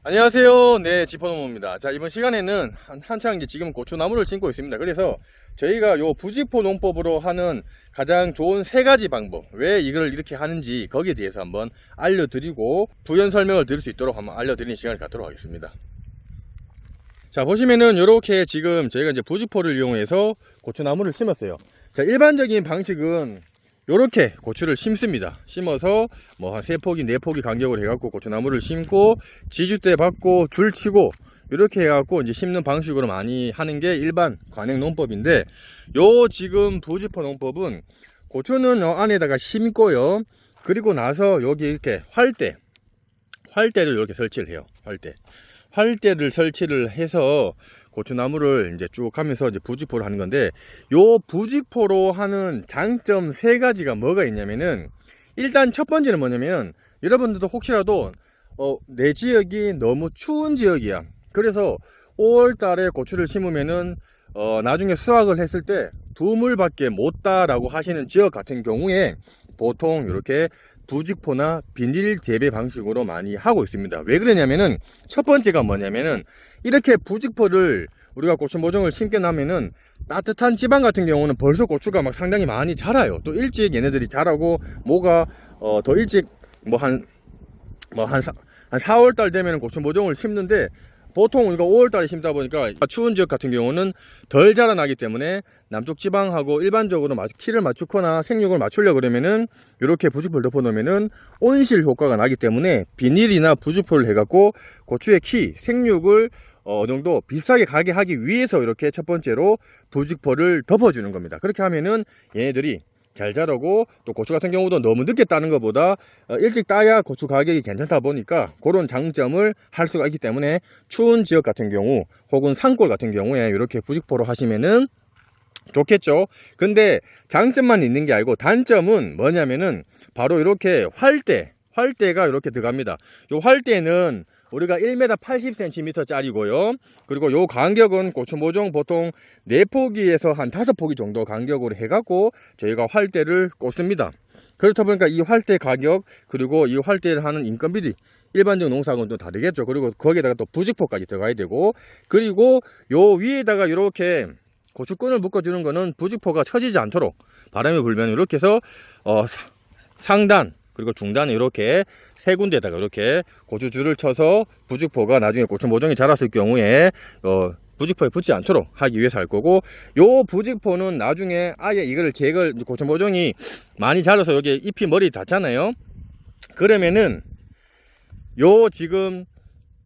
안녕하세요. 네, 지포농부입니다. 자, 이번 시간에는 한창 이제 지금 고추나무를 심고 있습니다. 그래서 저희가 요 부직포 농법으로 하는 가장 좋은 세 가지 방법, 왜 이걸 이렇게 하는지 거기에 대해서 한번 알려드리고 부연 설명을 드릴 수 있도록 한번 알려드리는 시간을 갖도록 하겠습니다. 자, 보시면은 이렇게 지금 저희가 이제 부직포를 이용해서 고추나무를 심었어요. 자, 일반적인 방식은 요렇게 고추를 심습니다. 심어서 뭐 한 3포기 4포기 간격으로 해갖고 고추나무를 심고 지주대 받고 줄 치고 이렇게 해갖고 이제 심는 방식으로 많이 하는 게 일반 관행 농법인데, 요 지금 부직포 농법은 고추는 요 안에다가 심고요. 그리고 나서 여기 이렇게 활대를 이렇게 설치를 해요. 활대를 설치를 해서 고추나무를 이제 쭉 하면서 이제 부직포를 하는 건데, 요 부직포로 하는 장점 세 가지가 뭐가 있냐면은, 일단 첫 번째는 뭐냐면, 여러분들도 혹시라도 내 지역이 너무 추운 지역이야. 그래서 5월달에 고추를 심으면은 나중에 수확을 했을 때 두물밖에 못 따라고 하시는 지역 같은 경우에 보통 이렇게 부직포나 비닐 재배 방식으로 많이 하고 있습니다. 왜 그러냐면은, 첫 번째가 뭐냐면은, 이렇게 부직포를 우리가 고추 모종을 심게 나면은 따뜻한 지방 같은 경우는 벌써 고추가 막 상당히 많이 자라요. 또 일찍 얘네들이 자라고 뭐가 더 일찍 한 4월달 되면 고추 모종을 심는데, 보통 우리가 5월달에 심다 보니까 추운 지역 같은 경우는 덜 자라나기 때문에 남쪽 지방하고 일반적으로 키를 맞추거나 생육을 맞추려 그러면은 이렇게 부직포를 덮어 놓으면은 온실 효과가 나기 때문에 비닐이나 부직포를 해갖고 고추의 키, 생육을 어느 정도 비싸게 가게 하기 위해서 이렇게 첫 번째로 부직포를 덮어주는 겁니다. 그렇게 하면은 얘네들이 잘 자라고, 또 고추 같은 경우도 너무 늦게 따는 것보다 일찍 따야 고추 가격이 괜찮다 보니까 그런 장점을 할 수가 있기 때문에 추운 지역 같은 경우 혹은 산골 같은 경우에 이렇게 부직포로 하시면은 좋겠죠. 근데 장점만 있는 게 아니고 단점은 뭐냐면은 바로 이렇게 활대가 이렇게 들어갑니다. 요 활대는 우리가 1m 80cm 짜리고요. 그리고 요 간격은 고추 모종 보통 4포기에서 한 5포기 정도 간격으로 해갖고 저희가 활대를 꽂습니다. 그렇다 보니까 이 활대 가격, 그리고 이 활대를 하는 인건비리, 일반적 농사하고는 또 다르겠죠. 그리고 거기에다가 또 부직포까지 들어가야 되고, 그리고 요 위에다가 이렇게 고추끈을 묶어주는 거는 부직포가 처지지 않도록 바람이 불면 이렇게 해서 상단 그리고 중단에 이렇게 세 군데에다가 이렇게 고추줄을 쳐서 부직포가 나중에 고추 모종이 자랐을 경우에 부직포에 붙지 않도록 하기 위해서 할 거고, 요 부직포는 나중에 아예 이거를 고추 모종이 많이 자라서 여기 잎이 머리 닿잖아요. 그러면은 요 지금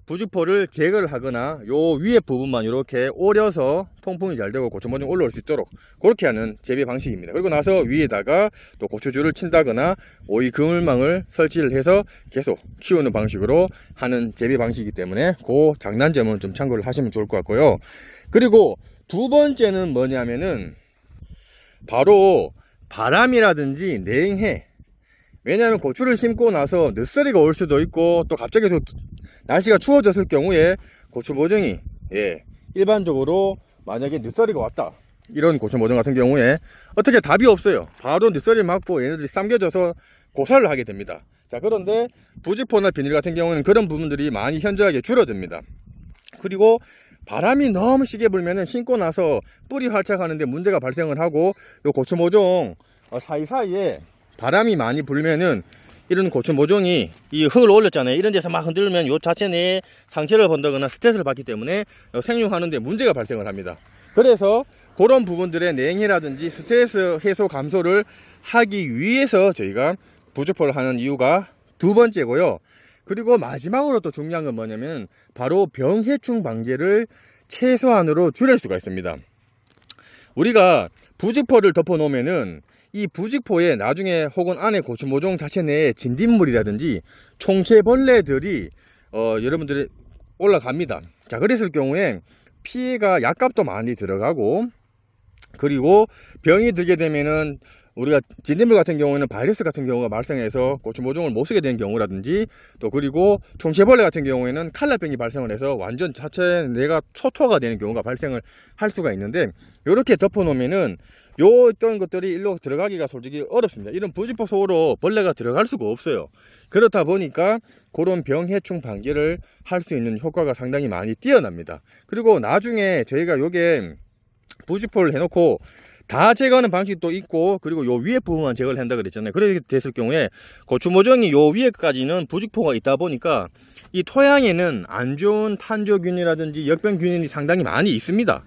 부직포를 제거를 하거나 요 위에 부분만 이렇게 오려서 통풍이 잘 되고 고추 모종 올라올 수 있도록 그렇게 하는 재배 방식입니다. 그리고 나서 위에다가 또 고추줄을 친다거나 오이 그물망을 설치를 해서 계속 키우는 방식으로 하는 재배 방식이기 때문에 그 장단점은 좀 참고를 하시면 좋을 것 같고요. 그리고 두 번째는 뭐냐면은 바로 바람이라든지 냉해. 왜냐하면 고추를 심고 나서 늦서리가 올 수도 있고, 또 갑자기 또 날씨가 추워졌을 경우에 고추 모종이 일반적으로 만약에 늦서리가 왔다, 이런 고추 모종 같은 경우에 어떻게 답이 없어요. 바로 늦서리 맞고 얘네들이 삼겨져서 고사를 하게 됩니다. 자, 그런데 부직포나 비닐 같은 경우는 그런 부분들이 많이 현저하게 줄어듭니다. 그리고 바람이 너무 시게 불면은 심고 나서 뿌리 활착하는데 문제가 발생을 하고, 요 고추 모종 사이사이에 바람이 많이 불면은 이런 고추 모종이 이 흙을 올렸잖아요. 이런 데서 막 흔들면 요 자체 내에 상처를 본다거나 스트레스를 받기 때문에 생육하는데 문제가 발생을 합니다. 그래서 그런 부분들의 냉해라든지 스트레스 해소 감소를 하기 위해서 저희가 부직포를 하는 이유가 두 번째고요. 그리고 마지막으로 또 중요한 건 뭐냐면 바로 병해충 방제를 최소한으로 줄일 수가 있습니다. 우리가 부직포를 덮어 놓으면은 이 부직포에 나중에 혹은 안에 고추 모종 자체 내에 진딧물이라든지 총체벌레들이 여러분들이 올라갑니다. 자, 그랬을 경우에 피해가 약값도 많이 들어가고, 그리고 병이 들게 되면은 우리가 진딧물 같은 경우에는 바이러스 같은 경우가 발생해서 고추 모종을 못 쓰게 되는 경우라든지, 또 그리고 총체벌레 같은 경우에는 칼라병이 발생을 해서 완전 자체 내가 초토화가 되는 경우가 발생을 할 수가 있는데, 이렇게 덮어 놓으면은 요 어떤 것들이 일로 들어가기가 솔직히 어렵습니다. 이런 부직포 속으로 벌레가 들어갈 수가 없어요. 그렇다 보니까 그런 병해충 방지를 할 수 있는 효과가 상당히 많이 뛰어납니다. 그리고 나중에 저희가 요게 부직포를 해놓고 다 제거하는 방식도 있고, 그리고 요 위에 부분만 제거를 한다 그랬잖아요. 그렇게 됐을 경우에 고추모종이 요 위에까지는 부직포가 있다 보니까 이 토양에는 안 좋은 탄저균이라든지 역병균이 상당히 많이 있습니다.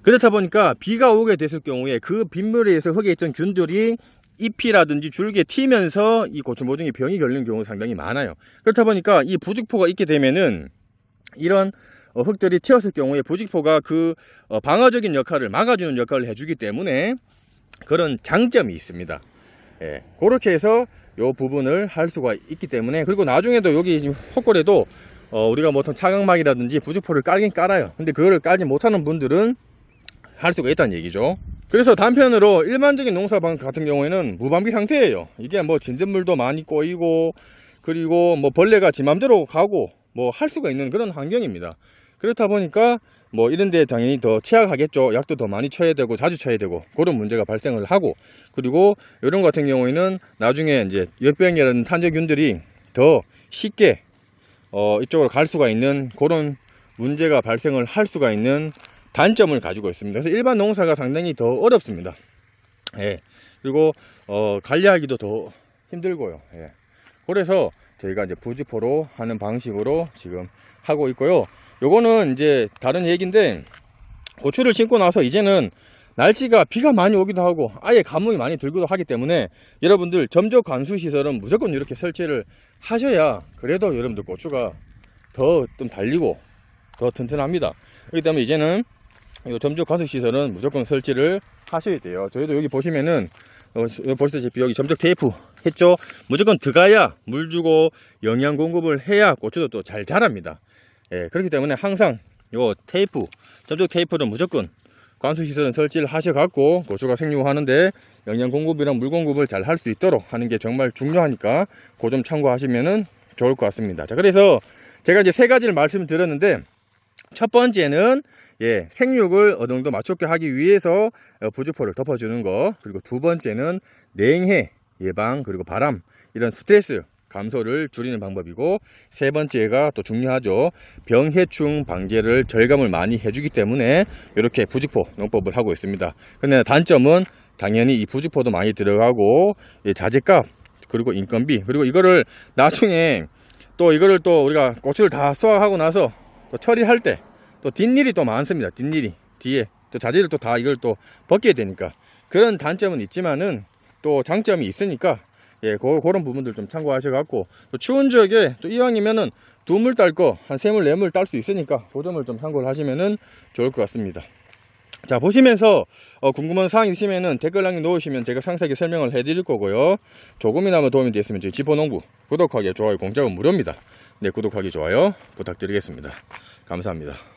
그렇다 보니까 비가 오게 됐을 경우에 그 빗물에서 흙에 있던 균들이 잎이라든지 줄기에 튀면서 이 고추모종이 병이 걸리는 경우가 상당히 많아요. 그렇다 보니까 이 부직포가 있게 되면은 이런 흙들이 튀었을 경우에 부직포가 그 방어적인 역할을 막아주는 역할을 해주기 때문에 그런 장점이 있습니다. 예, 그렇게 해서 이 부분을 할 수가 있기 때문에, 그리고 나중에도 여기 지금 헛골에도 우리가 뭐 차각막이라든지 부직포를 깔긴 깔아요. 근데 그거를 깔지 못하는 분들은 할 수가 있다는 얘기죠. 그래서 단편으로 일반적인 농사방 같은 경우에는 무방비 상태예요. 이게 뭐 진딧물도 많이 꼬이고, 그리고 뭐 벌레가 지 맘대로 가고 뭐 할 수가 있는 그런 환경입니다. 그렇다 보니까 뭐 이런 데 당연히 더 취약하겠죠. 약도 더 많이 쳐야 되고 자주 쳐야 되고 그런 문제가 발생을 하고, 그리고 이런 것 같은 경우에는 나중에 이제 역병이라는 탄저균들이 더 쉽게 이쪽으로 갈 수가 있는 그런 문제가 발생을 할 수가 있는 단점을 가지고 있습니다. 그래서 일반 농사가 상당히 더 어렵습니다. 예. 그리고 관리하기도 더 힘들고요. 예. 그래서 저희가 이제 부직포로 하는 방식으로 지금 하고 있고요. 요거는 이제 다른 얘기인데, 고추를 심고 나서 이제는 날씨가 비가 많이 오기도 하고 아예 가뭄이 많이 들기도 하기 때문에 여러분들 점적 관수 시설은 무조건 이렇게 설치를 하셔야 그래도 여러분들 고추가 더 좀 달리고 더 튼튼합니다. 그렇기 때문에 이제는 이 점적 관수 시설은 무조건 설치를 하셔야 돼요. 저희도 여기 보시면은 보시다시피 여기 점적 테이프 했죠. 무조건 들어가야 물 주고 영양 공급을 해야 고추도 또 잘 자랍니다. 예, 그렇기 때문에 항상 요 테이프, 점적 테이프는 무조건 관수 시설은 설치를 하셔 갖고 고추가 생육하는데 영양 공급이랑 물 공급을 잘 할 수 있도록 하는 게 정말 중요하니까 그 점 참고하시면은 좋을 것 같습니다. 자, 그래서 제가 이제 세 가지를 말씀드렸는데, 첫 번째는 생육을 어느 정도 맞추게 하기 위해서 부직포를 덮어주는 거, 그리고 두 번째는 냉해 예방, 그리고 바람 이런 스트레스 감소를 줄이는 방법이고, 세 번째가 또 중요하죠. 병해충 방제를 절감을 많이 해주기 때문에 이렇게 부직포 농법을 하고 있습니다. 근데 단점은 당연히 이 부직포도 많이 들어가고 자재값, 그리고 인건비, 그리고 이거를 나중에 또 이거를 또 우리가 고추를 다 수확하고 나서 또 처리할 때 또 뒷일이 또 많습니다. 뒷일이 뒤에 또 자재를 또 다 이걸 또 벗겨야 되니까 그런 단점은 있지만은 또 장점이 있으니까 그런 부분들 좀 참고하셔 갖고, 또 추운 지역에 또 이왕이면은 2물 딸 거 한 3물 4물 딸 수 있으니까 그 점을 좀 참고를 하시면은 좋을 것 같습니다. 자, 보시면서 궁금한 사항 있으면은 댓글 남겨 놓으시면 제가 상세하게 설명을 해 드릴 거고요. 조금이나마 도움이 됐으면 저희 지포농부 구독하기, 좋아요, 공짜는 무료입니다. 네, 구독하기, 좋아요 부탁드리겠습니다. 감사합니다.